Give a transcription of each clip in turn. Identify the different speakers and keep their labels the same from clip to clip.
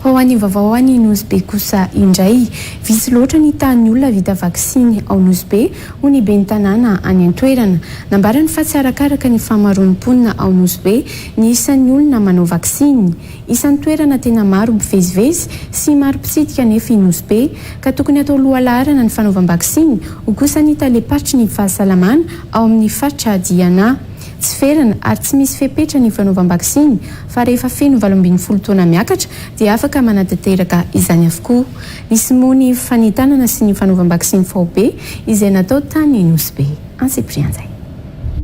Speaker 1: Ho an'ny Vaovaon'ny Nosy Be kosa indray, visy loatra ny tahan'ny olona vita vaksiny ao Nosy Be ho ny ben'ny tanàna any an-toerana. Nambarany fa tsy arakaraka ny famaroan'ny mponina ao Nosy Be ny isan'ny olona manao vaksiny. Isan'ny toerana tena maro mivezivezy sy maro mpitsidika nefa i Nosy Be ka tokony atao lohalaharana ny fanaovam-baksiny ho kosa ny taleparitry ny fahasalamana ao amin'ny faritra diana. Tsy ferana ary tsy misy fepetra ny fanaovam-baksiny fa rehefa feno 18 taona miakatra dia afaka manatanteraka izany avokoa. Nisy moa ny fanitanana sy ny fanaovam-baksiny Vaobe izay natao tany Nosy Be. Antsiprianzay.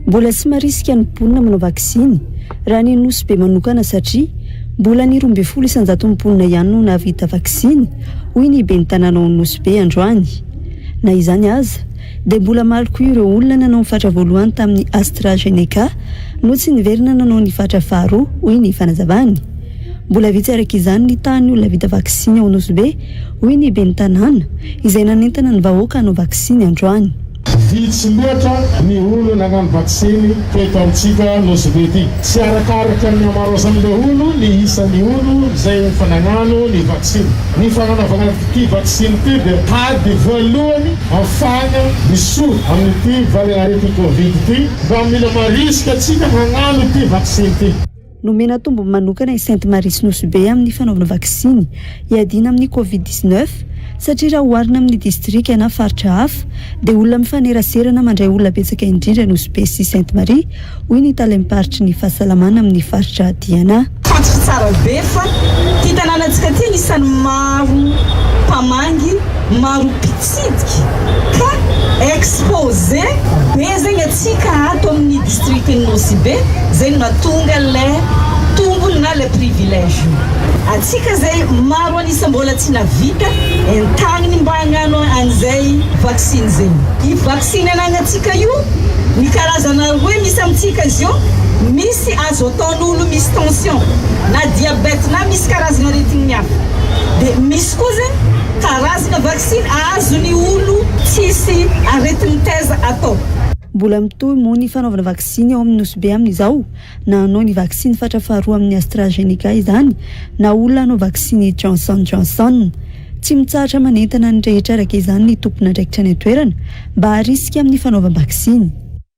Speaker 2: Mbola tsy marisika ny mponina manao vaksiny raha ny Nosy Be manokana satria mbola ny 12 isanjato mponina ihany no nahavita vaksiny hoy ny ben'ny tanàna ao Nosy Be androany. Na izany aza dia mbola maro koa ireo olona nanao ny fatra voalohany tamin'ny AstraZeneca no tsy niverina nanao ny fatra faharoa hoy ny fanazavany. Mbola vitsy araka izany ny tahan'ny olona vita vaksiny ao Nosy Be hoy ny ben'ny tanàna izay nanentana ny vahoaka hanao vaksiny androany.
Speaker 3: Vitsy loatra ny olo nagnano vaksiny teto amintsika Nosy Be ty. Tsy arakaraka ny amarosan'ilay olo ny isan'ny olo izay efa nagnano ny vaksiny. Ny fanaovana ity vaksiny ity dia tady voalohany afana misoro amin'ity varian'arety Covid ity mba mila marisika atsika nagnano ity vaksiny ity.
Speaker 2: Nomena tombo manokana i Sainte Marie sy Nosy Be amin'ny fanaovana vaksiny hiadina amin'ny Covid19 satria raha oharina amin'ny distrika na faritra hafa dia olona mifaneraserana mandray olona betsaka indrindra Nosy Be sy Sainte Marie hoy ny talemparitry ny fahasalamana amin'ny faritra diana.
Speaker 4: Fantatra tsara be fa ty tanànantsika ty isan'ny maro mpamangy, maro mpitsidika ka exposé be zegny atsika ato amin'ny distriktin'ny Nosy Be zegny mahatonga le tombony na le privilège. Atsika zay maro anisa mbola tsy navita entagniny mba hagnano an'izay vaksiny zegny. I vaksiny anagnatsika io ny karazana hoe misy amintsika izy io misy azo ataon'olo misy tension na diabète na misy karazana aretigny mihafa. Dia misy koa zegny karazana vaksiny azony olo tsisy aretigny teza atao.
Speaker 2: Mbola mitohy moa ny fanaovana vaksiny ao amin'ny Nosy Be amin'izao na hanao ny vaksiny fatra faharoa amin'ny AstraZeneca izany na olona hanao vaksiny Johnson. Tsy mitsahatra manentana ny rehetra araka izany ny tompona andraikitra ny toerana mba harisika amin'ny fanaovam-vaksiny.